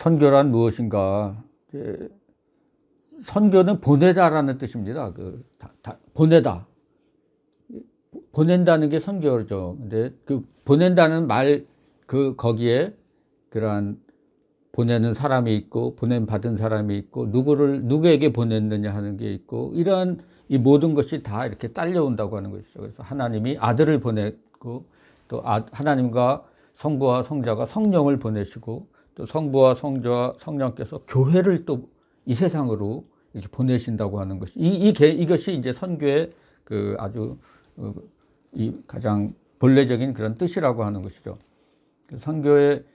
선교란 무엇인가? 선교는 보내다라는 뜻입니다. 보내다. 보낸다는 게 선교죠. 근데 그 보낸다는 말, 거기에 그러한 보내는 사람이 있고, 보냄받은 사람이 있고, 누구에게 보냈느냐 하는 게 있고, 이러한 이 모든 것이 다 이렇게 딸려온다고 하는 것이죠. 그래서 하나님이 아들을 보냈고, 또 하나님과 성부와 성자가 성령을 보내시고, 또 성부와 성자와 성령께서 교회를 또 이 세상으로 이렇게 보내신다고 하는 것이, 이것이 이제 선교의 아주 이 가장 본래적인 그런 뜻이라고 하는 것이죠. 선교의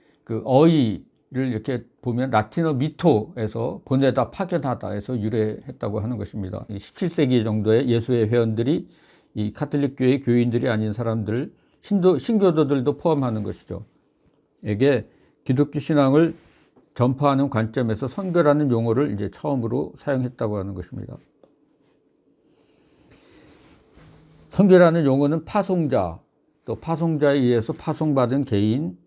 어휘를 이렇게 보면 라틴어 미토에서 보내다, 파견하다에서 유래했다고 하는 것입니다. 17세기 정도에 예수의 회원들이 이 카톨릭 교회 교인들이 아닌 사람들, 신교도들도 포함하는 것이죠. 에게 기독교 신앙을 전파하는 관점에서 선교라는 용어를 이제 처음으로 사용했다고 하는 것입니다. 선교라는 용어는 파송자, 또 파송자에 의해서 파송받은 개인,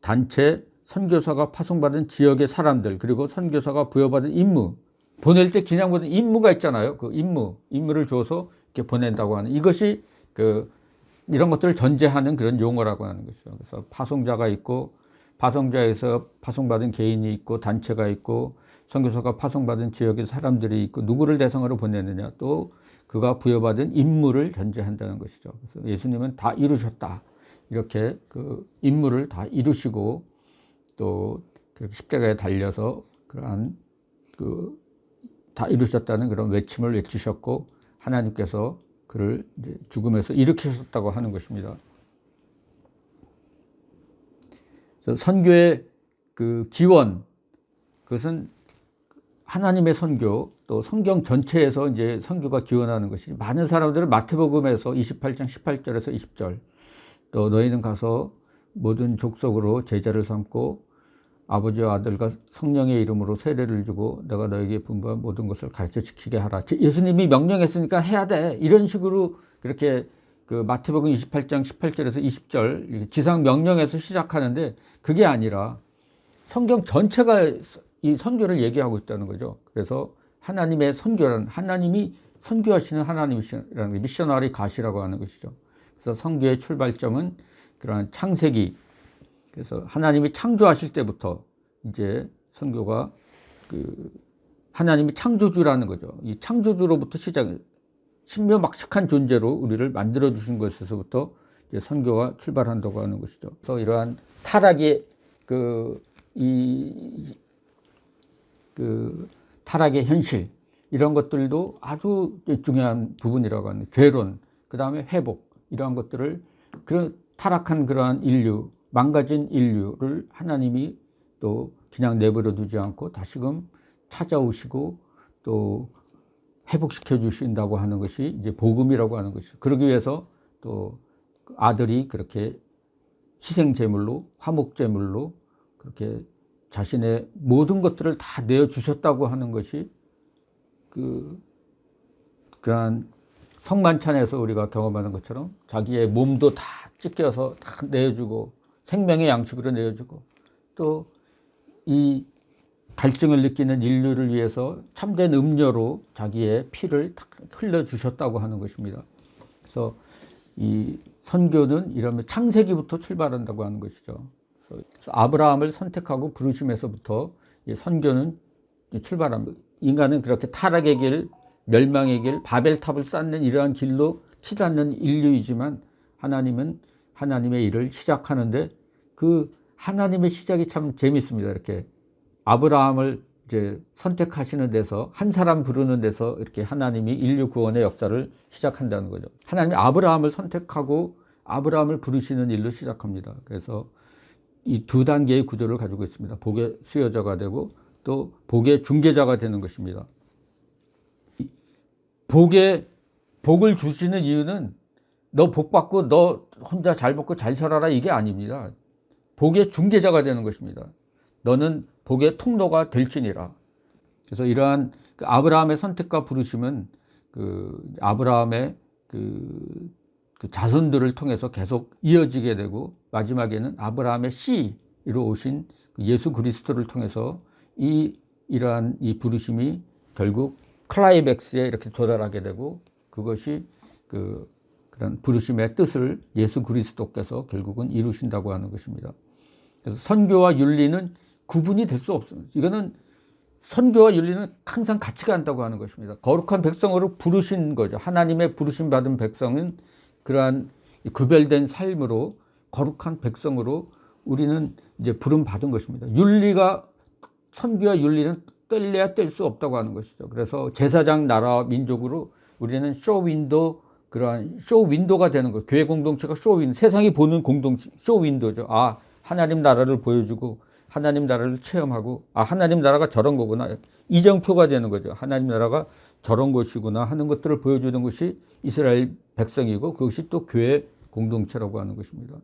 단체, 선교사가 파송받은 지역의 사람들, 그리고 선교사가 부여받은 임무, 보낼 때 그냥 보낸 임무가 있잖아요. 그 임무를 줘서 이렇게 보낸다고 하는, 이것이 이런 것들을 전제하는 그런 용어라고 하는 것이죠. 그래서 파송자가 있고, 파송자에서 파송받은 개인이 있고, 단체가 있고, 선교사가 파송받은 지역의 사람들이 있고, 누구를 대상으로 보내느냐, 또 그가 부여받은 임무를 전제한다는 것이죠. 그래서 예수님은 다 이루셨다, 이렇게 임무를 다 이루시고, 또 그렇게 십자가에 달려서 그러한 다 이루셨다는 그런 외침을 외치셨고, 하나님께서 그를 이제 죽음에서 일으키셨다고 하는 것입니다. 선교의 기원, 그것은 하나님의 선교, 또 성경 전체에서 이제 선교가 기원하는 것이, 많은 사람들은 마태복음에서 28장 18절에서 20절, 또 너희는 가서 모든 족속으로 제자를 삼고 아버지와 아들과 성령의 이름으로 세례를 주고 내가 너에게 분부한 모든 것을 가르쳐 지키게 하라. 예수님이 명령했으니까 해야 돼, 이런 식으로 그렇게 마태복음 28장 18절에서 20절 지상 명령에서 시작하는데, 그게 아니라 성경 전체가 이 선교를 얘기하고 있다는 거죠. 그래서 하나님의 선교란, 하나님이 선교하시는 하나님이시라는 게 미셔너리 가시라고 하는 것이죠. 그래서 선교의 출발점은 그러한 창세기, 그래서 하나님이 창조하실 때부터 이제 선교가 하나님이 창조주라는 거죠. 이 창조주로부터 신묘막측한 존재로 우리를 만들어 주신 것에서부터 이제 선교가 출발한다고 하는 것이죠. 그래서 이러한 타락의 타락의 현실, 이런 것들도 아주 중요한 부분이라고 하는, 죄론, 그 다음에 회복, 이러한 것들을, 타락한 그러한 인류, 망가진 인류를 하나님이 또 그냥 내버려 두지 않고 다시금 찾아오시고 또 회복시켜 주신다고 하는 것이 이제 복음이라고 하는 것이죠. 그러기 위해서 또 아들이 그렇게 희생제물로, 화목제물로 그렇게 자신의 모든 것들을 다 내어주셨다고 하는 것이 그러한 성만찬에서 우리가 경험하는 것처럼 자기의 몸도 다 찢겨서 다 내어주고, 생명의 양식으로 내어주고, 또 이 갈증을 느끼는 인류를 위해서 참된 음료로 자기의 피를 다 흘려주셨다고 하는 것입니다. 그래서 이 선교는 이러면 창세기부터 출발한다고 하는 것이죠. 그래서 아브라함을 선택하고 부르심에서부터 선교는 출발합니다. 인간은 그렇게 타락의 길, 멸망의 길, 바벨탑을 쌓는 이러한 길로 치닫는 인류이지만, 하나님은 하나님의 일을 시작하는데, 하나님의 시작이 참 재밌습니다. 이렇게 아브라함을 이제 선택하시는 데서, 한 사람 부르는 데서 이렇게 하나님이 인류 구원의 역사를 시작한다는 거죠. 하나님이 아브라함을 선택하고 아브라함을 부르시는 일로 시작합니다. 그래서 이 두 단계의 구조를 가지고 있습니다. 복의 수여자가 되고 또 복의 중개자가 되는 것입니다. 복을 주시는 이유는 너 복 받고 너 혼자 잘 먹고 잘 살아라, 이게 아닙니다. 복의 중개자가 되는 것입니다. 너는 복의 통로가 될지니라. 그래서 이러한 아브라함의 선택과 부르심은 아브라함의 자손들을 통해서 계속 이어지게 되고, 마지막에는 아브라함의 씨로 오신 예수 그리스도를 통해서 이러한 이 부르심이 결국 클라이맥스에 이렇게 도달하게 되고, 그것이 그런 부르심의 뜻을 예수 그리스도께서 결국은 이루신다고 하는 것입니다. 그래서 선교와 윤리는 구분이 될 수 없습니다. 이거는 선교와 윤리는 항상 같이 간다고 하는 것입니다. 거룩한 백성으로 부르신 거죠. 하나님의 부르심 받은 백성은 그러한 구별된 삶으로 거룩한 백성으로 우리는 이제 부름 받은 것입니다. 윤리가, 선교와 윤리는 뗄래야 뗄 수 없다고 하는 것이죠. 그래서 제사장 나라와 민족으로 우리는 쇼윈도, 그러한 쇼윈도가 되는 거예요. 교회 공동체가 쇼윈도, 세상이 보는 공동체, 쇼윈도죠. 아, 하나님 나라를 보여주고 하나님 나라를 체험하고, 아, 하나님 나라가 저런 거구나, 이정표가 되는 거죠. 하나님 나라가 저런 것이구나 하는 것들을 보여주는 것이 이스라엘 백성이고, 그것이 또 교회 공동체라고 하는 것입니다.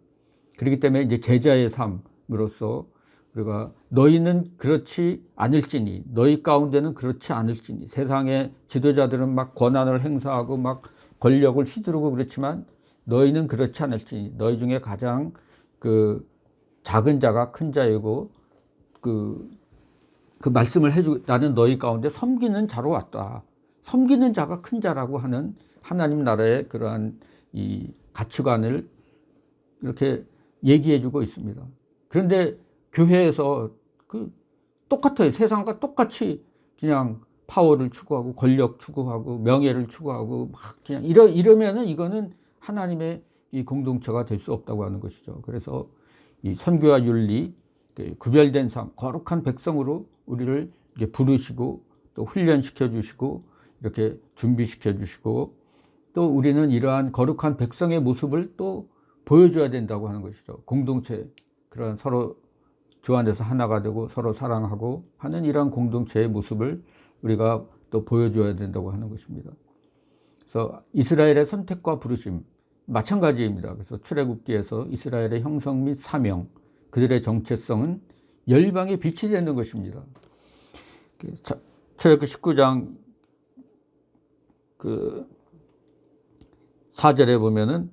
그렇기 때문에 이제 제자의 삶으로서 우리가 너희는 그렇지 않을지니, 너희 가운데는 그렇지 않을지니, 세상의 지도자들은 막 권한을 행사하고 막 권력을 휘두르고 그렇지만 너희는 그렇지 않을지니, 너희 중에 가장 작은 자가 큰 자이고 그 말씀을 해주고, 나는 너희 가운데 섬기는 자로 왔다. 섬기는 자가 큰 자라고 하는 하나님 나라의 그러한 이 가치관을 이렇게 얘기해주고 있습니다. 그런데 교회에서 똑같아요. 세상과 똑같이 그냥 파워를 추구하고 권력 추구하고 명예를 추구하고 막 그냥 이러면은 이거는 하나님의 이 공동체가 될 수 없다고 하는 것이죠. 그래서 이 선교와 윤리, 구별된 삶, 거룩한 백성으로 우리를 이렇게 부르시고 또 훈련시켜 주시고 이렇게 준비시켜 주시고, 또 우리는 이러한 거룩한 백성의 모습을 또 보여줘야 된다고 하는 것이죠. 공동체, 그런 서로 주 안에서 하나가 되고 서로 사랑하고 하는 이러한 공동체의 모습을 우리가 또 보여줘야 된다고 하는 것입니다. 그래서 이스라엘의 선택과 부르심 마찬가지입니다. 그래서 출애굽기에서 이스라엘의 형성 및 사명, 그들의 정체성은 열방의 빛이 되는 것입니다. 출애굽기 19장 4절에 보면은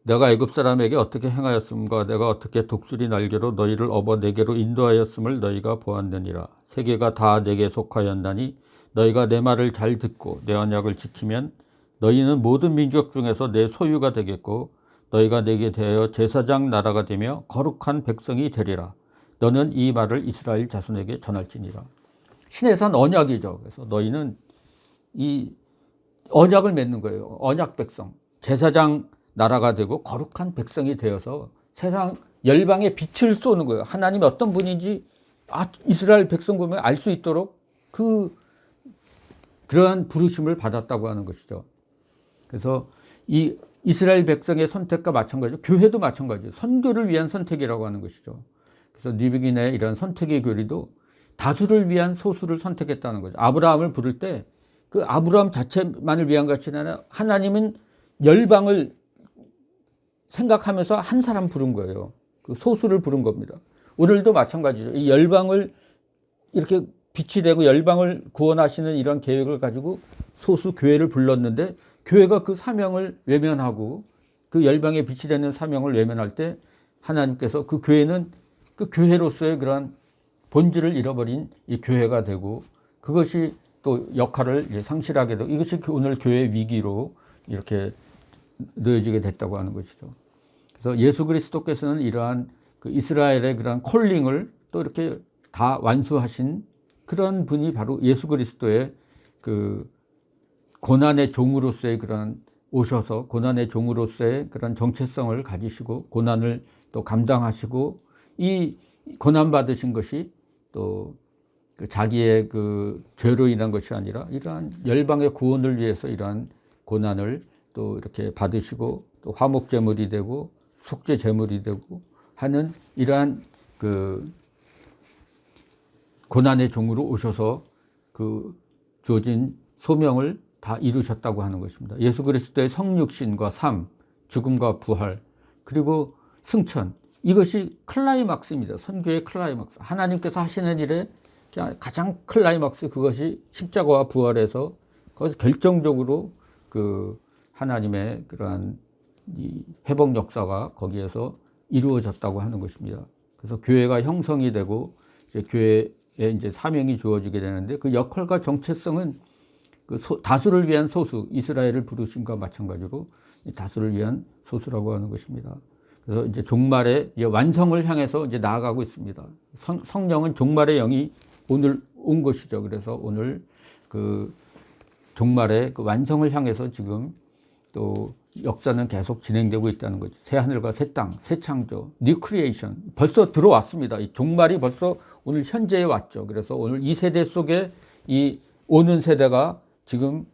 내가 애굽 사람에게 어떻게 행하였음과 내가 어떻게 독수리 날개로 너희를 업어 내게로 인도하였음을 너희가 보았느니라. 세계가 다 내게 속하였나니 너희가 내 말을 잘 듣고 내 언약을 지키면 너희는 모든 민족 중에서 내 소유가 되겠고 너희가 내게 대하여 제사장 나라가 되며 거룩한 백성이 되리라. 너는 이 말을 이스라엘 자손에게 전할지니라. 신의 산 언약이죠. 그래서 너희는 이 언약을 맺는 거예요. 언약 백성, 제사장 나라가 되고 거룩한 백성이 되어서 세상 열방에 빛을 쏘는 거예요. 하나님이 어떤 분인지 이스라엘 백성 보면 알 수 있도록 그러한 부르심을 받았다고 하는 것이죠. 그래서 이 이스라엘 백성의 선택과 마찬가지로 교회도 마찬가지예요. 선교를 위한 선택이라고 하는 것이죠. 그래서 뉴비긴의 이런 선택의 교리도 다수를 위한 소수를 선택했다는 거죠. 아브라함을 부를 때 그 아브라함 자체만을 위한 것이 아니라 하나님은 열방을 생각하면서 한 사람 부른 거예요. 그 소수를 부른 겁니다. 오늘도 마찬가지죠. 이 열방을 이렇게 빛이 되고 열방을 구원하시는 이런 계획을 가지고 소수 교회를 불렀는데, 교회가 그 사명을 외면하고 그 열방의 빛이 되는 사명을 외면할 때 하나님께서 그 교회는 그 교회로서의 그런 본질을 잃어버린 이 교회가 되고, 그것이 또 역할을 상실하게 되고, 이것이 오늘 교회 위기로 이렇게 놓여지게 됐다고 하는 것이죠. 그래서 예수 그리스도께서는 이러한 이스라엘의 그런 콜링을 또 이렇게 다 완수하신 그런 분이 바로 예수 그리스도의 고난의 종으로서의 그런 오셔서 고난의 종으로서의 그런 정체성을 가지시고 고난을 또 감당하시고, 이 고난 받으신 것이 또 자기의 죄로 인한 것이 아니라 이러한 열방의 구원을 위해서 이러한 고난을 또 이렇게 받으시고 또 화목 제물이 되고 속죄 제물이 되고 하는 이러한 고난의 종으로 오셔서 주어진 소명을 다 이루셨다고 하는 것입니다. 예수 그리스도의 성육신과 삶, 죽음과 부활, 그리고 승천, 이것이 클라이막스입니다. 선교의 클라이막스. 하나님께서 하시는 일의 가장 클라이막스, 그것이 십자가와 부활에서 거기서 결정적으로 하나님의 그러한 이 회복 역사가 거기에서 이루어졌다고 하는 것입니다. 그래서 교회가 형성이 되고 이제 교회에 이제 사명이 주어지게 되는데 그 역할과 정체성은 그 다수를 위한 소수, 이스라엘을 부르심과 마찬가지로 다수를 위한 소수라고 하는 것입니다. 그래서 이제 종말의 이제 완성을 향해서 이제 나아가고 있습니다. 성령은 종말의 영이 오늘 온 것이죠. 그래서 오늘 그 종말의 그 완성을 향해서 지금 또 역사는 계속 진행되고 있다는 거죠. 새 하늘과 새 땅, 새 창조, 뉴 크리에이션 벌써 들어왔습니다. 이 종말이 벌써 오늘 현재에 왔죠. 그래서 오늘 이 세대 속에 이 오는 세대가 지금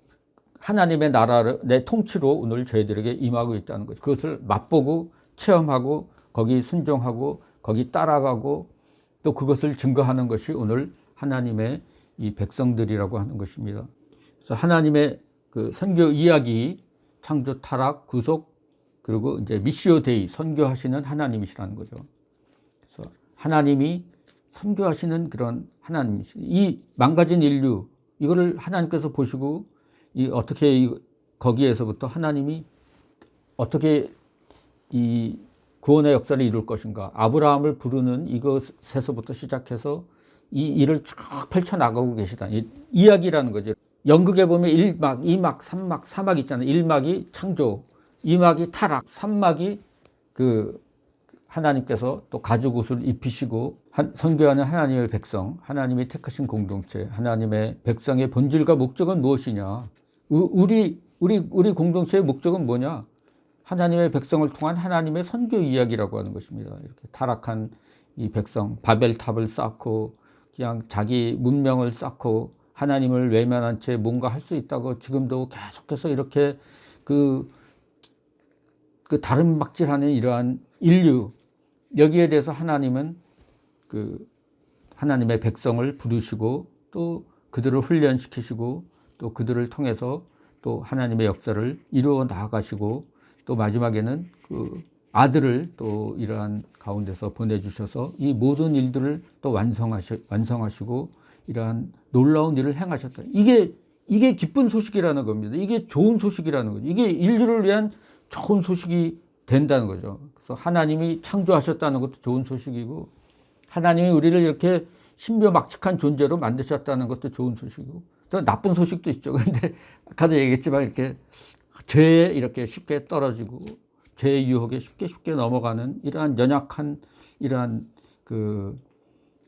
하나님의 나라를 내 통치로 오늘 저희들에게 임하고 있다는 거죠. 그것을 맛보고 체험하고 거기 순종하고 거기 따라가고 또 그것을 증거하는 것이 오늘 하나님의 이 백성들이라고 하는 것입니다. 그래서 하나님의 그 선교 이야기, 창조, 타락, 구속, 그리고 이제 미시오 데이, 선교하시는 하나님이시라는 거죠. 그래서 하나님이 선교하시는 그런 하나님이시. 이 망가진 인류, 이거를 하나님께서 보시고 이 어떻게 거기에서부터 하나님이 어떻게 이 구원의 역사를 이룰 것인가. 아브라함을 부르는 이것에서부터 시작해서 이 일을 쭉 펼쳐나가고 계시다. 이 이야기라는 거죠. 연극에 보면 1막, 2막, 3막, 4막 있잖아요. 1막이 창조, 2막이 타락, 3막이 그 하나님께서 또 가죽 옷을 입히시고 선교하는 하나님의 백성, 하나님이 택하신 공동체, 하나님의 백성의 본질과 목적은 무엇이냐. 우리 공동체의 목적은 뭐냐. 하나님의 백성을 통한 하나님의 선교 이야기라고 하는 것입니다. 이렇게 타락한 이 백성, 바벨탑을 쌓고 그냥 자기 문명을 쌓고 하나님을 외면한 채 뭔가 할 수 있다고 지금도 계속해서 이렇게 그 다른 막질하는 이러한 인류, 여기에 대해서 하나님은 그 하나님의 백성을 부르시고 또 그들을 훈련시키시고 또 그들을 통해서 또 하나님의 역사를 이루어 나아가시고 또 마지막에는 그 아들을 또 이러한 가운데서 보내주셔서 이 모든 일들을 또 완성하시고 이러한 놀라운 일을 행하셨다. 이게 기쁜 소식이라는 겁니다. 이게 좋은 소식이라는 거죠. 이게 인류를 위한 좋은 소식이 된다는 거죠. 그래서 하나님이 창조하셨다는 것도 좋은 소식이고 하나님이 우리를 이렇게 신묘막측한 존재로 만드셨다는 것도 좋은 소식이고 또 나쁜 소식도 있죠. 그런데 아까도 얘기했지만 이렇게 죄에 이렇게 쉽게 떨어지고 죄의 유혹에 쉽게 넘어가는 이러한 연약한 이러한 그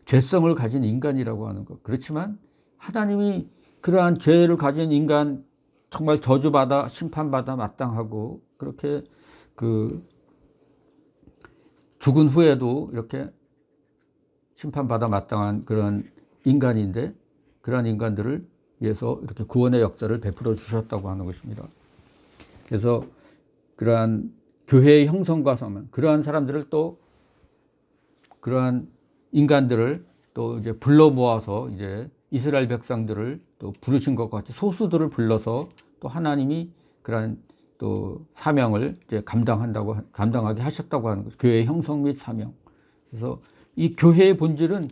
죄성을 가진 인간이라고 하는 것. 그렇지만 하나님이 그러한 죄를 가진 인간 정말 저주받아 심판받아 마땅하고 그렇게 그 죽은 후에도 이렇게 심판받아 마땅한 그런 인간인데 그러한 인간들을 위해서 이렇게 구원의 역사를 베풀어 주셨다고 하는 것입니다. 그래서 그러한 교회의 형성과 사명, 그러한 사람들을 또 그러한 인간들을 또 이제 불러 모아서 이제 이스라엘 백성들을 또 부르신 것 같이 소수들을 불러서 또 하나님이 그러한 또 사명을 이제 감당하게 하셨다고 하는 거죠. 교회의 형성 및 사명. 그래서 이 교회의 본질은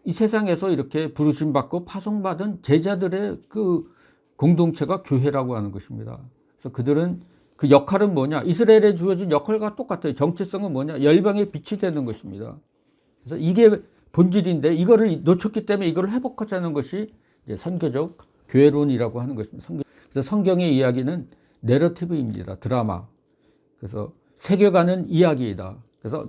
이 세상에서 이렇게 부르심 받고 파송받은 제자들의 그 공동체가 교회라고 하는 것입니다. 그래서 그들은 그 역할은 뭐냐? 이스라엘에 주어진 역할과 똑같아요. 정체성은 뭐냐? 열방의 빛이 되는 것입니다. 그래서 이게 본질인데 이거를 놓쳤기 때문에 이걸 회복하자는 것이 이제 선교적 교회론이라고 하는 것입니다. 그래서 성경의 이야기는 내러티브입니다. 드라마. 그래서 세계관은 이야기이다. 그래서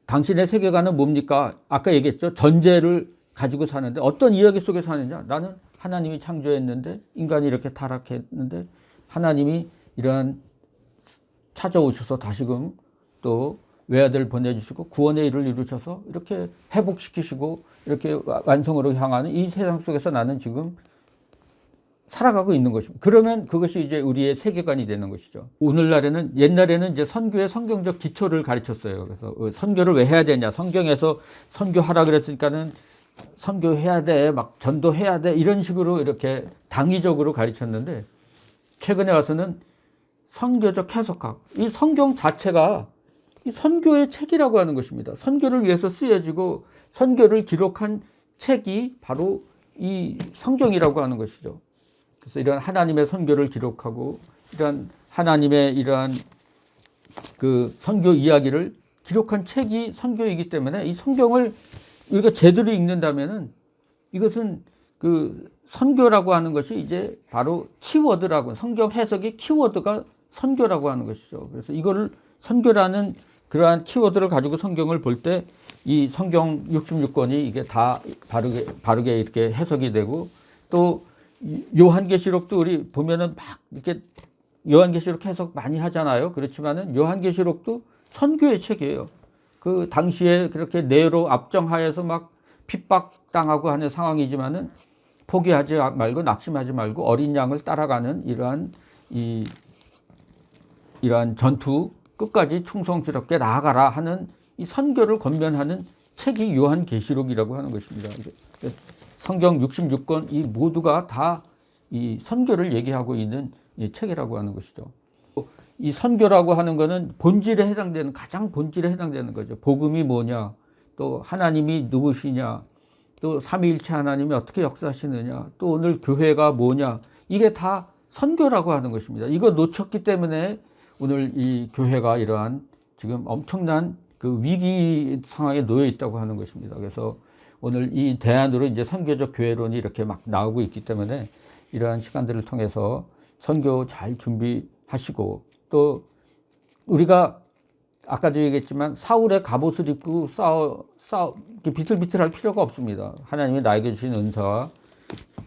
당신의 세계관은 뭡니까? 아까 얘기했죠. 전제를 가지고 사는데 어떤 이야기 속에 사느냐? 나는 하나님이 창조했는데 인간이 이렇게 타락했는데 하나님이 이러한 찾아오셔서 다시금 또 외아들 보내주시고 구원의 일을 이루셔서 이렇게 회복시키시고 이렇게 완성으로 향하는 이 세상 속에서 나는 지금 살아가고 있는 것입니다. 그러면 그것이 이제 우리의 세계관이 되는 것이죠. 오늘날에는 옛날에는 이제 선교의 성경적 기초를 가르쳤어요. 그래서 선교를 왜 해야 되냐? 성경에서 선교하라 그랬으니까는 선교해야 돼, 막 전도해야 돼 이런 식으로 이렇게 당위적으로 가르쳤는데 최근에 와서는 선교적 해석학, 이 성경 자체가 이 선교의 책이라고 하는 것입니다. 선교를 위해서 쓰여지고 선교를 기록한 책이 바로 이 성경이라고 하는 것이죠. 그래서 이런 하나님의 선교를 기록하고 이런 하나님의 이러한 그 선교 이야기를 기록한 책이 선교이기 때문에 이 성경을 우리가 제대로 읽는다면은 이것은 그 선교라고 하는 것이 이제 바로 키워드라고, 성경 해석의 키워드가 선교라고 하는 것이죠. 그래서 이거를 선교라는 그러한 키워드를 가지고 성경을 볼 때 이 성경 66권이 이게 다 바르게 이렇게 해석이 되고, 또 요한계시록도 우리 보면은 막 이렇게 요한계시록 해석 많이 하잖아요. 그렇지만은 요한계시록도 선교의 책이에요. 그 당시에 그렇게 네로 압정하에서 막 핍박당하고 하는 상황이지만은 포기하지 말고 낙심하지 말고 어린 양을 따라가는 이러한 전투 끝까지 충성스럽게 나아가라 하는 이 선교를 권면하는 책이 요한계시록이라고 하는 것입니다. 성경 66권 이 모두가 다 이 선교를 얘기하고 있는 이 책이라고 하는 것이죠. 이 선교라고 하는 것은 본질에 해당되는, 가장 본질에 해당되는 거죠. 복음이 뭐냐, 또 하나님이 누구시냐, 또 삼위일체 하나님이 어떻게 역사하시느냐, 또 오늘 교회가 뭐냐, 이게 다 선교라고 하는 것입니다. 이거 놓쳤기 때문에 오늘 이 교회가 이러한 지금 엄청난 그 위기 상황에 놓여 있다고 하는 것입니다. 그래서 오늘 이 대안으로 이제 선교적 교회론이 이렇게 막 나오고 있기 때문에 이러한 시간들을 통해서 선교 잘 준비하시고, 또 우리가 아까도 얘기했지만 사울의 갑옷을 입고 비틀비틀할 필요가 없습니다. 하나님이 나에게 주신 은사와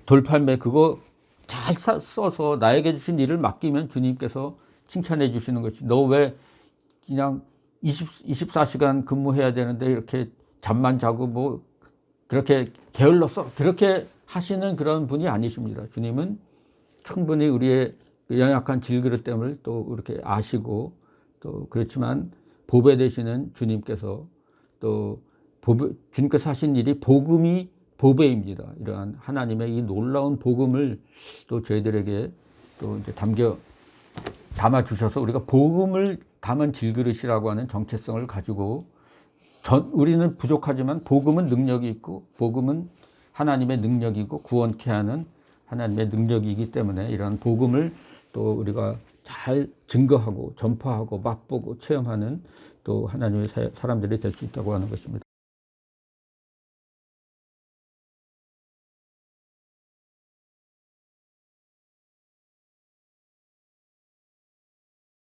돌팔매 그거 잘 써서 나에게 주신 일을 맡기면 주님께서 칭찬해 주시는 것이, 너 왜 그냥 24시간 근무해야 되는데 이렇게 잠만 자고 뭐 그렇게 게을렀어, 그렇게 하시는 그런 분이 아니십니다. 주님은 충분히 우리의 연약한 질그릇됨을 또 이렇게 아시고, 또 그렇지만 보배 되시는 주님께서 또 주님께서 하신 일이 복음이 보배입니다. 이러한 하나님의 이 놀라운 복음을 또 저희들에게 또 이제 담아 주셔서 우리가 복음을 담은 질그릇이라고 하는 정체성을 가지고, 우리는 부족하지만 복음은 능력이 있고, 복음은 하나님의 능력이고 구원케 하는 하나님의 능력이기 때문에 이러한 복음을 또 우리가 잘 증거하고 전파하고 맛보고 체험하는 또 하나님의 사람들이 될 수 있다고 하는 것입니다.